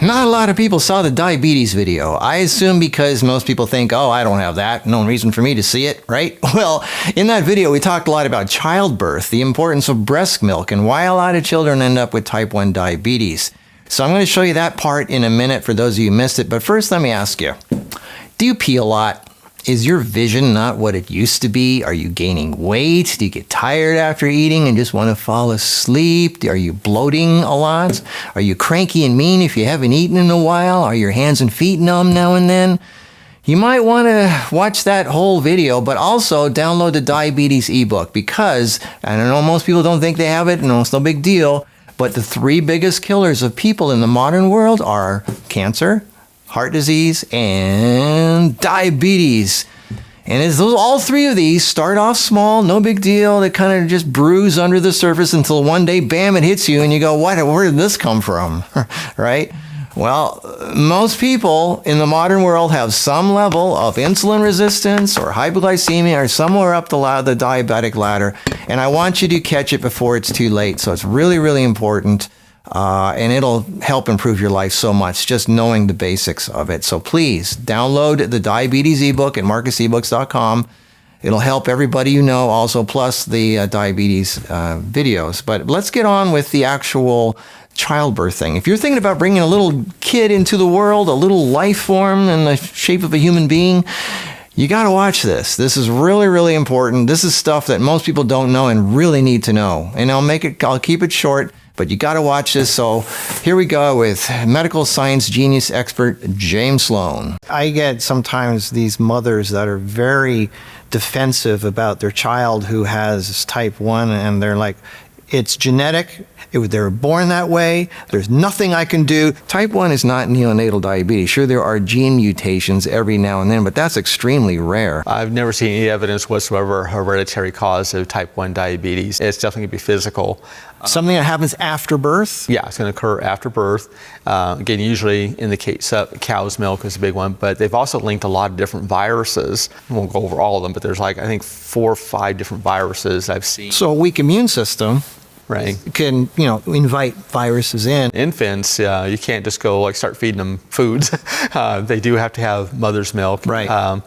Not a lot of people saw the diabetes video. I assume because most people think, oh, I don't have that. No reason for me to see it, right? Well, in that video, we talked a lot about childbirth, the importance of breast milk, and why a lot of children end up with type 1 diabetes. So I'm going to show you that part in a minute for those of you who missed it. But first, let me ask you, do you pee a lot? Is your vision not what it used to be? Are you gaining weight? Do you get tired after eating and just want to fall asleep? Are you bloating a lot? Are you cranky and mean if you haven't eaten in a while? Are your hands and feet numb now and then? You might want to watch that whole video, but also download the diabetes ebook because, I don't know, most people don't think they have it, and it's no big deal, but the 3 biggest killers of people in the modern world are cancer, heart disease, and diabetes. And as all 3 of these start off small, no big deal, they kind of just bruise under the surface until one day, bam, it hits you and you go, where did this come from? Right? Well, most people in the modern world have some level of insulin resistance or hypoglycemia or somewhere up the diabetic ladder, and I want you to catch it before it's too late. So it's really, really important. And it'll help improve your life so much, just knowing the basics of it. So please download the diabetes ebook at marcusebooks.com. It'll help everybody you know, also plus the diabetes videos. But let's get on with the actual childbirth thing. If you're thinking about bringing a little kid into the world, a little life form in the shape of a human being, you got to watch this. This is really, really important. This is stuff that most people don't know and really need to know. And I'll keep it short, but you got to watch this. So here we go with medical science genius expert James Sloane. I get sometimes these mothers that are very defensive about their child who has type 1, and they're like, it's genetic. They were born that way. There's nothing I can do. Type 1 is not neonatal diabetes. Sure, there are gene mutations every now and then, but that's extremely rare. I've never seen any evidence whatsoever hereditary cause of type 1 diabetes. It's definitely going to be physical. Something that happens after birth? Yeah, it's going to occur after birth. Again, usually in the case of cow's milk is a big one, but they've also linked a lot of different viruses. We won't go over all of them, but there's I think 4 or 5 different viruses I've seen. So a weak immune system, right, can invite viruses in. Infants, you can't just go start feeding them foods. They do have to have mother's milk. Right.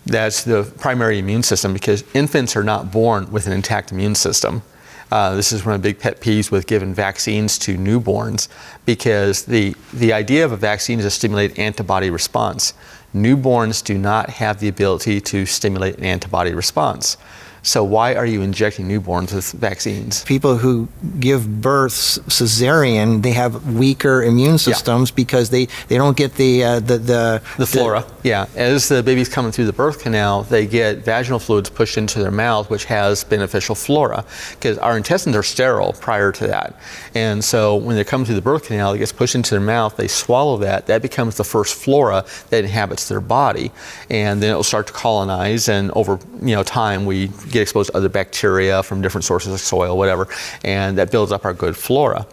That's the primary immune system because infants are not born with an intact immune system. This is one of the big pet peeves with giving vaccines to newborns because the idea of a vaccine is to stimulate antibody response. Newborns do not have the ability to stimulate an antibody response. So why are you injecting newborns with vaccines? People who give birth Caesarean, they have weaker immune systems because they don't get the flora. Yeah, as the baby's coming through the birth canal, they get vaginal fluids pushed into their mouth, which has beneficial flora, because our intestines are sterile prior to that. And so when they come through the birth canal, it gets pushed into their mouth, they swallow that, that becomes the first flora that inhabits their body. And then it will start to colonize, and over time we get exposed to other bacteria from different sources like soil, whatever, and that builds up our good flora.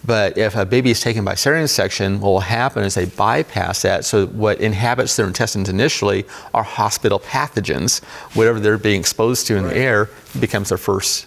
But if a baby is taken by cesarean section, what will happen is they bypass that. So what inhabits their intestines initially are hospital pathogens. Whatever they're being exposed to in the air becomes their first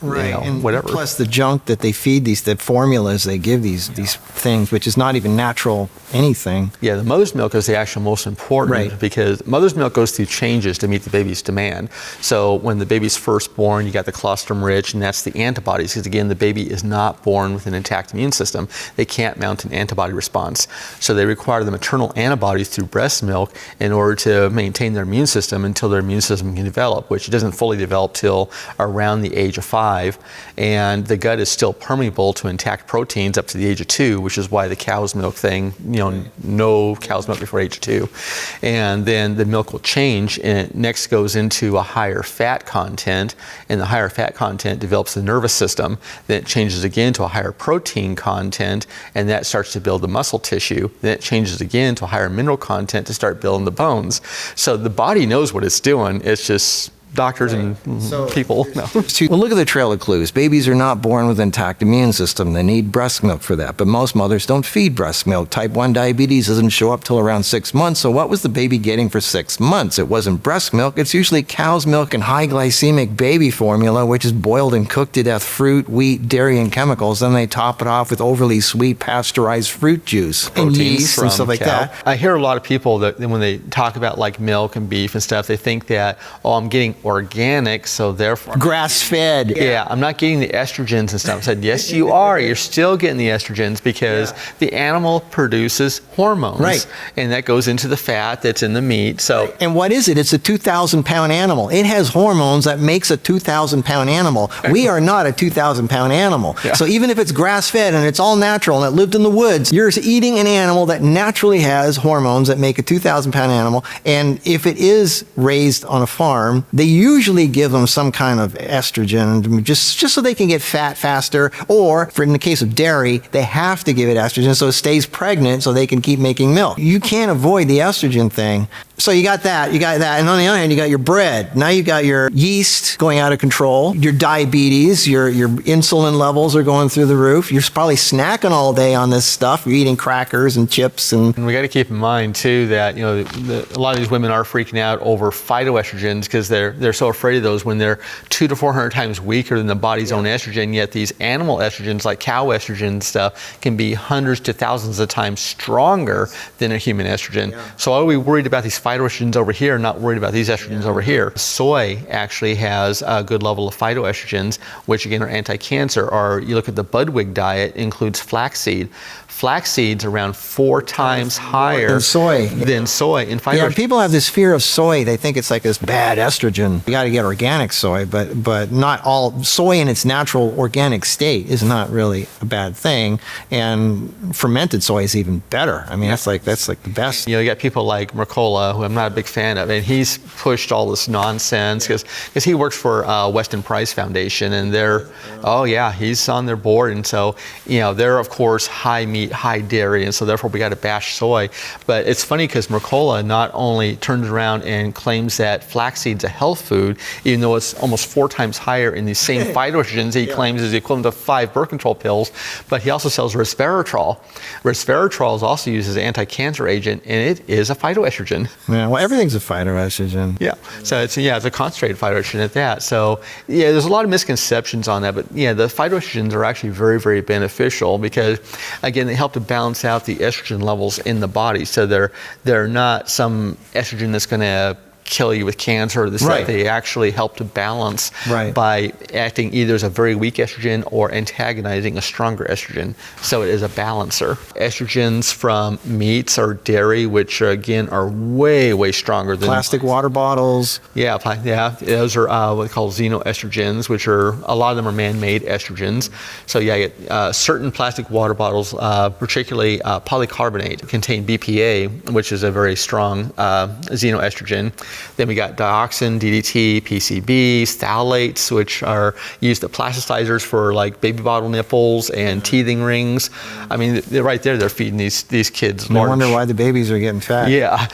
and whatever. Plus the junk that they feed the formulas they give these things, which is not even natural anything. Yeah, the mother's milk is the actual most important because mother's milk goes through changes to meet the baby's demand. So when the baby's first born, you got the colostrum rich, and that's the antibodies, because again, the baby is not born with an intact immune system. They can't mount an antibody response. So they require the maternal antibodies through breast milk in order to maintain their immune system until their immune system can develop, which doesn't fully develop till around the age of 5, and the gut is still permeable to intact proteins up to the age of 2, which is why the cow's milk thing, no cow's milk before age 2. And then the milk will change, and it next goes into a higher fat content, and the higher fat content develops the nervous system. Then it changes again to a higher protein content, and that starts to build the muscle tissue. Then it changes again to a higher mineral content to start building the bones. So the body knows what it's doing. It's just doctors and people. No. Well, look at the trail of clues. Babies are not born with an intact immune system. They need breast milk for that. But most mothers don't feed breast milk. Type 1 diabetes doesn't show up till around 6 months. So what was the baby getting for 6 months? It wasn't breast milk. It's usually cow's milk and high glycemic baby formula, which is boiled and cooked to death fruit, wheat, dairy, and chemicals. Then they top it off with overly sweet pasteurized fruit juice and yeast and stuff like that. I hear a lot of people that when they talk about like milk and beef and stuff, they think that, oh, I'm getting organic, so therefore grass-fed. Yeah, I'm not getting the estrogens and stuff. I said, yes, you are. You're still getting the estrogens because the animal produces hormones. Right. And that goes into the fat that's in the meat. So. And what is it? It's a 2,000-pound animal. It has hormones that makes a 2,000-pound animal. We are not a 2,000-pound animal. Yeah. So even if it's grass-fed and it's all natural and it lived in the woods, you're eating an animal that naturally has hormones that make a 2,000-pound animal. And if it is raised on a farm, they usually give them some kind of estrogen just so they can get fat faster. Or, in the case of dairy, they have to give it estrogen so it stays pregnant so they can keep making milk. You can't avoid the estrogen thing. So you got that. And on the other hand, you got your bread. Now you got your yeast going out of control, your diabetes, your insulin levels are going through the roof. You're probably snacking all day on this stuff. You're eating crackers and chips. And we got to keep in mind, too, that a lot of these women are freaking out over phytoestrogens because they're so afraid of those when they're 200 to 400 times weaker than the body's own estrogen. Yet these animal estrogens, like cow estrogen stuff, can be hundreds to thousands of times stronger than a human estrogen. So why are we worried about these phytoestrogens over here, not worried about these estrogens over here? Soy actually has a good level of phytoestrogens, which again are anti-cancer. Or you look at the Budwig diet, it includes flaxseed. Flaxseed's around 4 times higher than soy. In phytoestrogens. Yeah, people have this fear of soy. They think it's like this bad estrogen. You got to get organic soy, but not all soy in its natural organic state is not really a bad thing. And fermented soy is even better. I mean, that's like the best. You got people like Mercola, who I'm not a big fan of, and he's pushed all this nonsense because he works for Weston Price Foundation, and he's on their board, and so they're of course high meat, high dairy, and so therefore we got to bash soy. But it's funny because Mercola not only turns around and claims that flaxseed's a health food, even though it's almost 4 times higher in these same phytoestrogens he claims is the equivalent of 5 birth control pills, but he also sells resveratrol. Resveratrol is also used as an anti-cancer agent, and it is a phytoestrogen. Yeah, well, everything's a phytoestrogen. Yeah, so it's a concentrated phytoestrogen at that. So there's a lot of misconceptions on that, but the phytoestrogens are actually very, very beneficial because again, they help to balance out the estrogen levels in the body. So they're not some estrogen that's going to kill you with cancer or this stuff. They actually help to balance by acting either as a very weak estrogen or antagonizing a stronger estrogen. So it is a balancer. Estrogens from meats or dairy, which again are way, way stronger than plastic water bottles. Yeah, those are what they call xenoestrogens, which are a lot of them are man-made estrogens. So you get certain plastic water bottles, particularly polycarbonate, contain BPA, which is a very strong xenoestrogen. Then we got dioxin, DDT, PCB, phthalates, which are used as plasticizers for like baby bottle nipples and teething rings. I mean, right there, they're feeding these kids No large. wonder why the babies are getting fat. Yeah.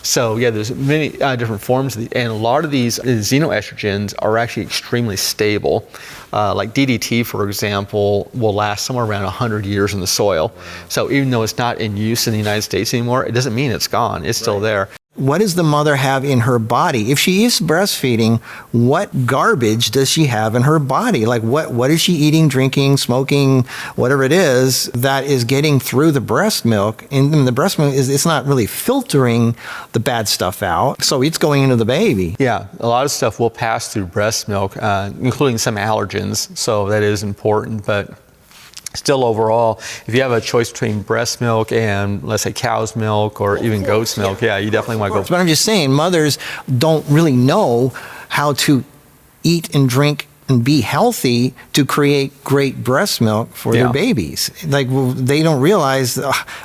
There's many different forms, and a lot of these xenoestrogens are actually extremely stable. Like DDT, for example, will last somewhere around 100 years in the soil. So even though it's not in use in the United States anymore, it doesn't mean it's gone. It's still there. What does the mother have in her body? If she is breastfeeding, what garbage does she have in her body? Like what is she eating, drinking, smoking, whatever it is that is getting through the breast milk? And the breast milk it's not really filtering the bad stuff out, so it's going into the baby. Yeah, a lot of stuff will pass through breast milk, including some allergens, so that is important, but still overall, if you have a choice between breast milk and, let's say, cow's milk or even goat's milk, you definitely want to go. But I'm just saying, mothers don't really know how to eat and drink and be healthy to create great breast milk for their babies. Like, they don't realize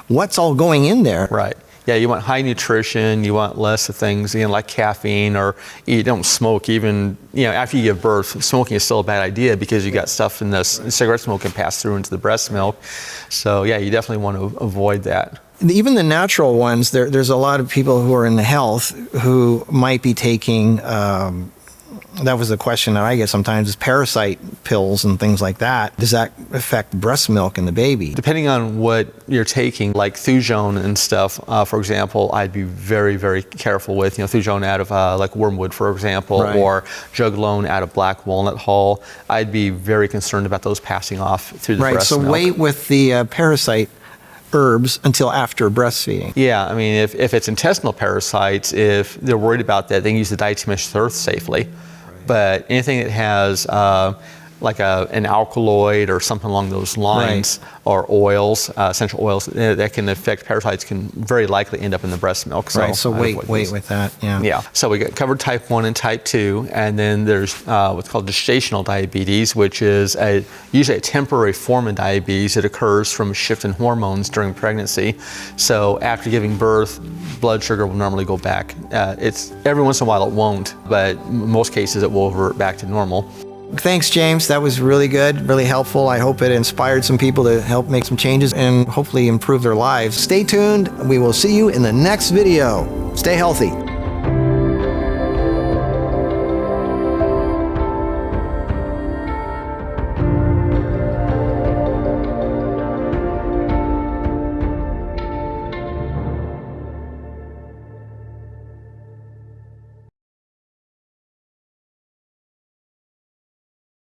what's all going in there. Right. Yeah, you want high nutrition, you want less of things, like caffeine, or you don't smoke even, after you give birth. Smoking is still a bad idea because you got stuff in this, cigarette smoke can pass through into the breast milk. So you definitely want to avoid that. Even the natural ones, there's a lot of people who are in health who might be taking that was a question that I get sometimes, is parasite pills and things like that. Does that affect breast milk in the baby? Depending on what you're taking, like Thujone and stuff, for example, I'd be very, very careful with. Thujone out of like wormwood, for example, Right. or Juglone out of black walnut hull. I'd be very concerned about those passing off through the Right, breast so milk. wait with the parasite herbs until after breastfeeding. Yeah, I mean, if it's intestinal parasites, if they're worried about that, they can use the diatomaceous earth safely. But anything that has like an alkaloid or something along those lines, or oils, essential oils that can affect parasites, can very likely end up in the breast milk. So wait with that. Yeah. So we got covered type 1 and type 2, and then there's what's called gestational diabetes, which is usually a temporary form of diabetes that occurs from a shift in hormones during pregnancy. So after giving birth, blood sugar will normally go back. It's every once in a while it won't, but in most cases it will revert back to normal. Thanks, James. That was really good, really helpful. I hope it inspired some people to help make some changes and hopefully improve their lives. Stay tuned. We will see you in the next video. Stay healthy.